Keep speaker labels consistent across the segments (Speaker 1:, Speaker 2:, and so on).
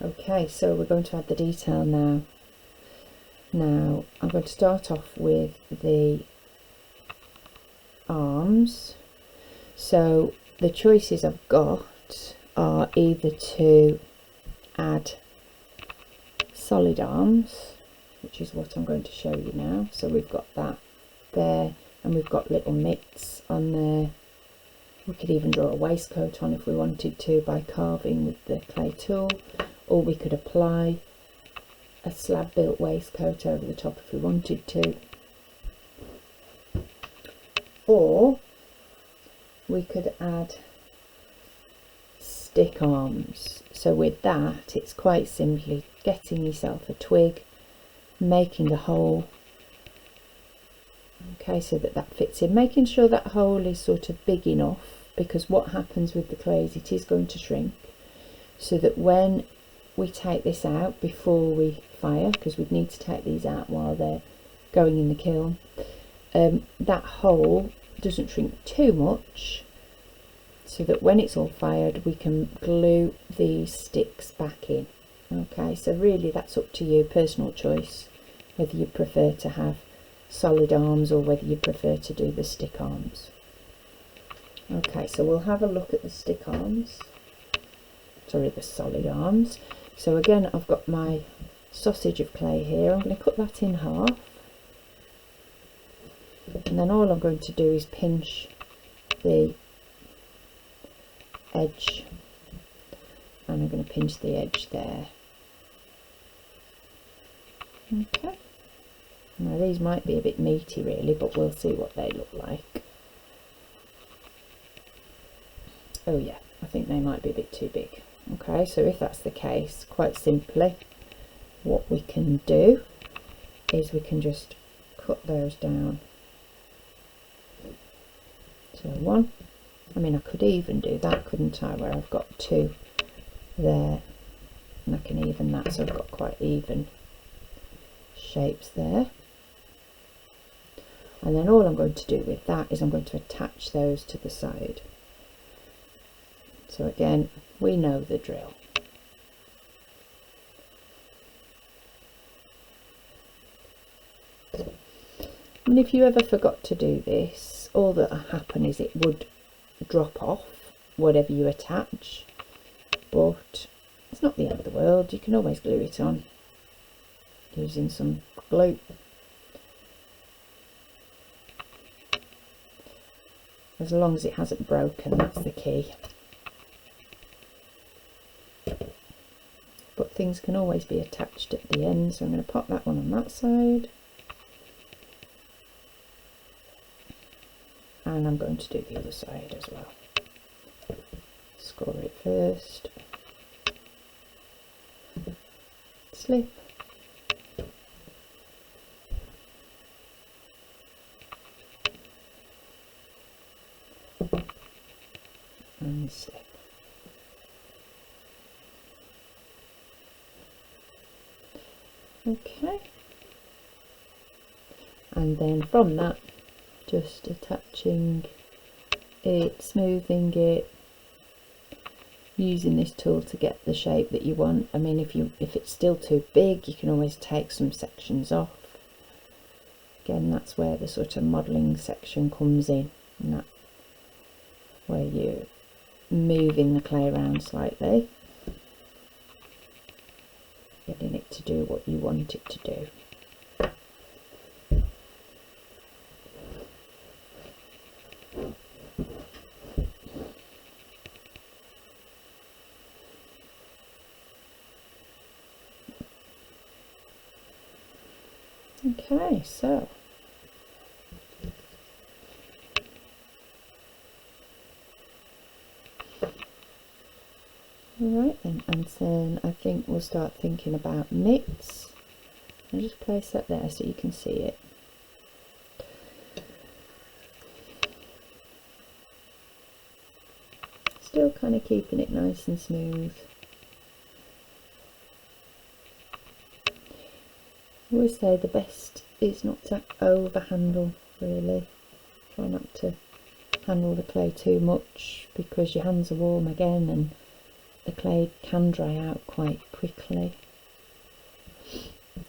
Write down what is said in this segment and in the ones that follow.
Speaker 1: Okay, so we're going to add the detail now. Now I'm going to start off with the arms. So the choices I've got are either to add solid arms, which is what I'm going to show you now. So we've got that there, and we've got little mitts on there. We could even draw a waistcoat on if we wanted to by carving with the clay tool, or we could apply a slab built waistcoat over the top if we wanted to, or we could add stick arms. So with that, it's quite simply getting yourself a twig, making the hole, okay, so that that fits in, making sure that hole is sort of big enough, because what happens with the clay is it is going to shrink, so that when we take this out before we fire, because we'd need to take these out while they're going in the kiln, that hole doesn't shrink too much, so that when it's all fired we can glue these sticks back in. Okay, so really that's up to you, personal choice, whether you prefer to have solid arms or whether you prefer to do the stick arms. Okay, so we'll have a look at the stick arms, sorry, the solid arms. So again, I've got my sausage of clay here. I'm going to cut that in half, and then all I'm going to do is pinch the edge, and I'm going to pinch the edge there. Okay, now these might be a bit meaty really, but we'll see what they look like. Oh yeah, I think they might be a bit too big. Okay, so if that's the case, quite simply what we can do is we can just cut those down. So one, I mean I could even do that, couldn't I, where I've got two there, and I can even that, so I've got quite even shapes there. And then all I'm going to do with that is I'm going to attach those to the side. So again, we know the drill. And if you ever forgot to do this, all that will happen is it would drop off whatever you attach, but it's not the end of the world. You can always glue it on using some glue. As long as it hasn't broken, that's the key. But things can always be attached at the end, so I'm going to pop that one on that side, and I'm going to do the other side as well. Score it first, slip, and slip. Okay, and then from that just attaching it, smoothing it, using this tool to get the shape that you want. I mean, if it's still too big, you can always take some sections off. Again, that's where the sort of modelling section comes in, and that where you're moving the clay around slightly, getting it to do what you want it to do. Okay, so alright then, and then I think we'll start thinking about mitts. I'll just place that there so you can see it. Still kind of keeping it nice and smooth. I always say the best is not to over handle, really. Try not to handle the clay too much, because your hands are warm again and the clay can dry out quite quickly.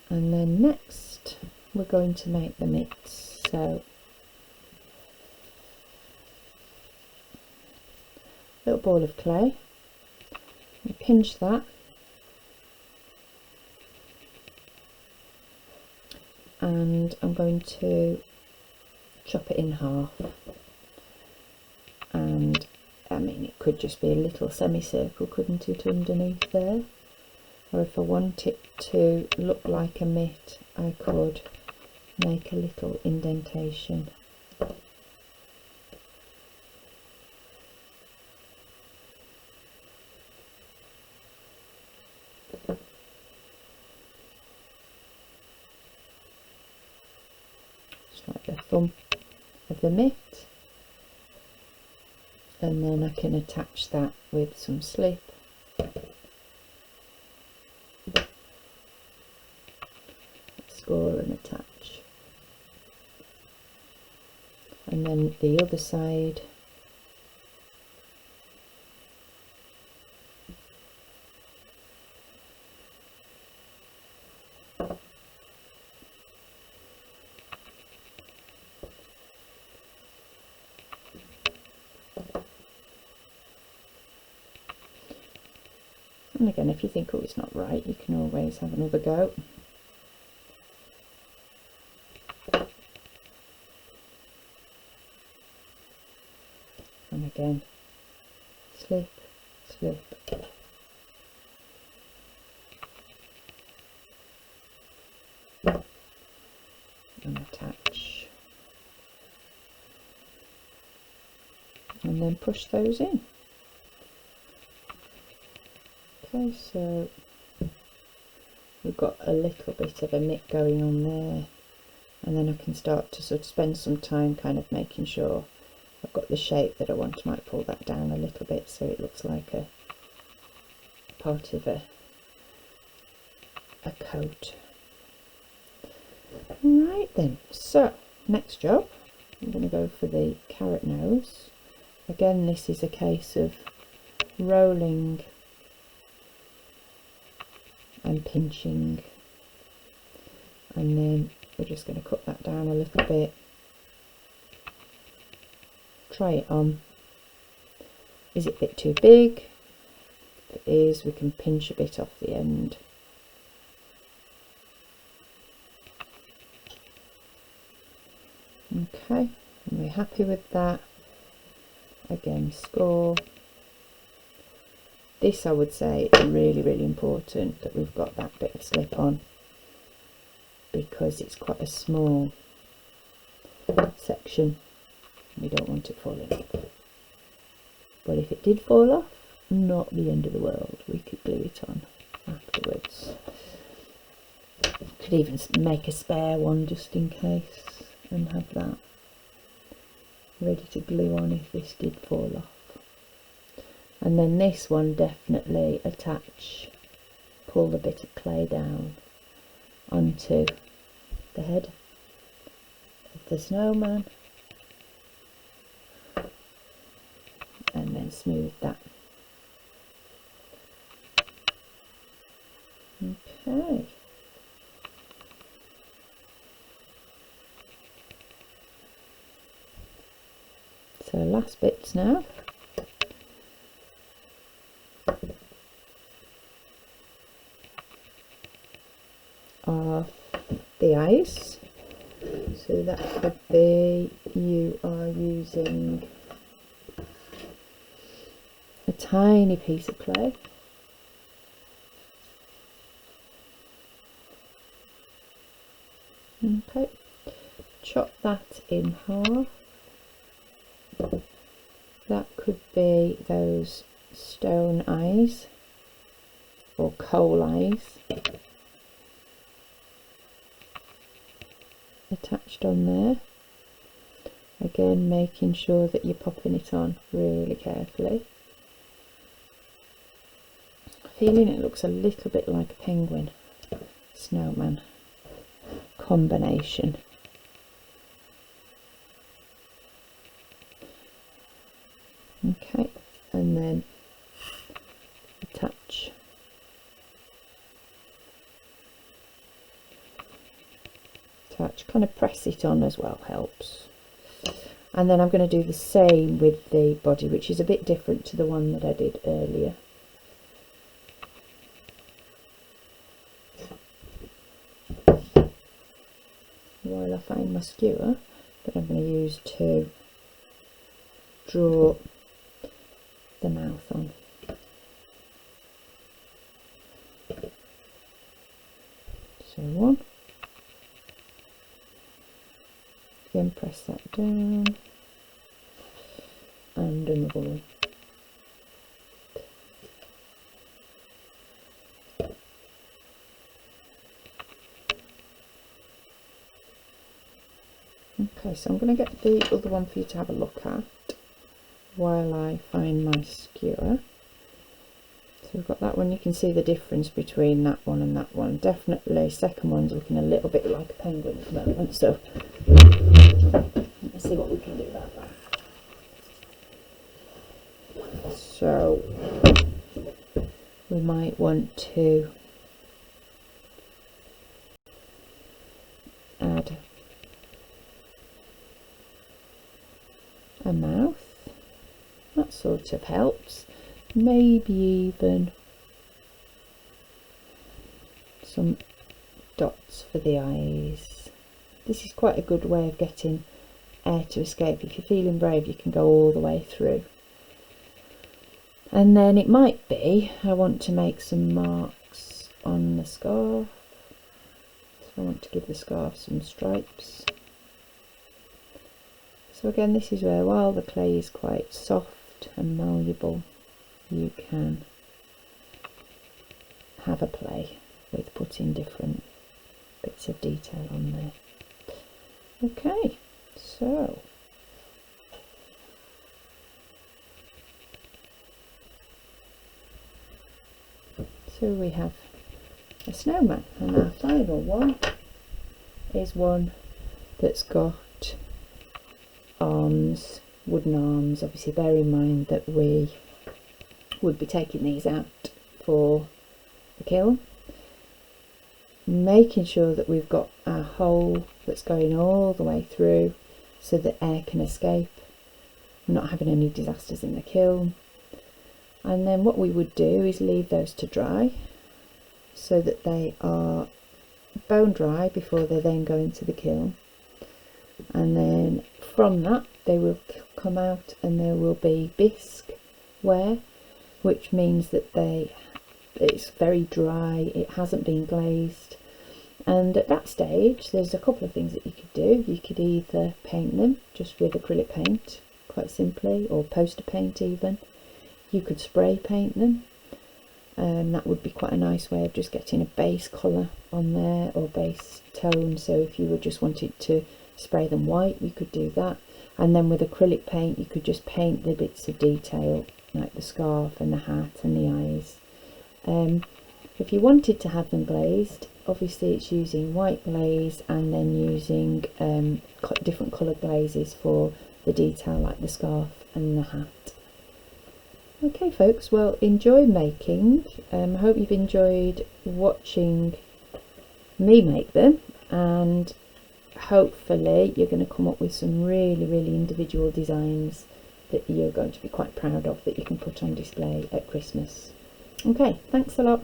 Speaker 1: And then next we're going to make the mitts. So little ball of clay, we pinch that, and I'm going to chop it in half. And I mean, it could just be a little semicircle, couldn't it, underneath there? Or if I want it to look like a mitt, I could make a little indentation. Just like the thumb of the mitt. And then I can attach that with some slip. Score and attach. And then the other side. And again, if you think, oh, it's not right, you can always have another go. And again, slip, slip. And attach. And then push those in. Okay, so we've got a little bit of a mitt going on there, and then I can start to sort of spend some time kind of making sure I've got the shape that I want. I might pull that down a little bit so it looks like a part of a coat. Right then, so next job, I'm going to go for the carrot nose. Again, this is a case of rolling and pinching, and then we're just going to cut that down a little bit, try it on. Is it a bit too big? If it is, we can pinch a bit off the end. Okay, and we're happy with that. Again, score. This, I would say, is really important that we've got that bit of slip on, because it's quite a small section. We don't want it falling off. But if it did fall off, not the end of the world. We could glue it on afterwards. Could even make a spare one just in case and have that ready to glue on if this did fall off. And then this one, definitely attach, pull the bit of clay down onto the head of the snowman, and then smooth that. Okay. So last bits now. Are the eyes. So that could be, you are using a tiny piece of clay. Okay, chop that in half. That could be those stone eyes or coal eyes attached on there. Again, making sure that you're popping it on really carefully. Feeling it looks a little bit like a penguin snowman combination. Okay, and then attach attach. Kind of press it on as well helps. And then I'm going to do the same with the body, which is a bit different to the one that I did earlier. While I find my skewer that I'm going to use to draw the mouth on. So one, then press that down, and another one. Okay, so I'm going to get the other one for you to have a look at while I find my skewer. So we've got that one. You can see the difference between that one and that one. Definitely second one's looking a little bit like a penguin at the moment, so let's see what we can do about that. So we might want to add a mouth. That sort of helps. Maybe even some dots for the eyes. This is quite a good way of getting air to escape. If you're feeling brave, you can go all the way through. And then it might be I want to make some marks on the scarf, so I want to give the scarf some stripes. So again, this is where, while the clay is quite soft and malleable, you can have a play with putting different bits of detail on there. Okay, so we have a snowman, and our final one is one that's got arms, wooden arms. Obviously bear in mind that we would be taking these out for the kiln, making sure that we've got our hole that's going all the way through so that air can escape, not having any disasters in the kiln. And then what we would do is leave those to dry so that they are bone dry before they then go into the kiln. And then from that they will come out and there will be bisque wear, which means that it's very dry, it hasn't been glazed. And at that stage there's a couple of things that you could do. You could either paint them just with acrylic paint, quite simply, or poster paint even. You could spray paint them, and that would be quite a nice way of just getting a base colour on there, or base tone. So if you were just wanted to spray them white, you could do that. And then with acrylic paint you could just paint the bits of detail like the scarf and the hat and the eyes. If you wanted to have them glazed, obviously it's using white glaze and then using different colour glazes for the detail like the scarf and the hat. Okay folks, well, enjoy making. I hope you've enjoyed watching me make them, and hopefully you're going to come up with some really individual designs that you're going to be quite proud of, that you can put on display at Christmas. Okay, thanks a lot.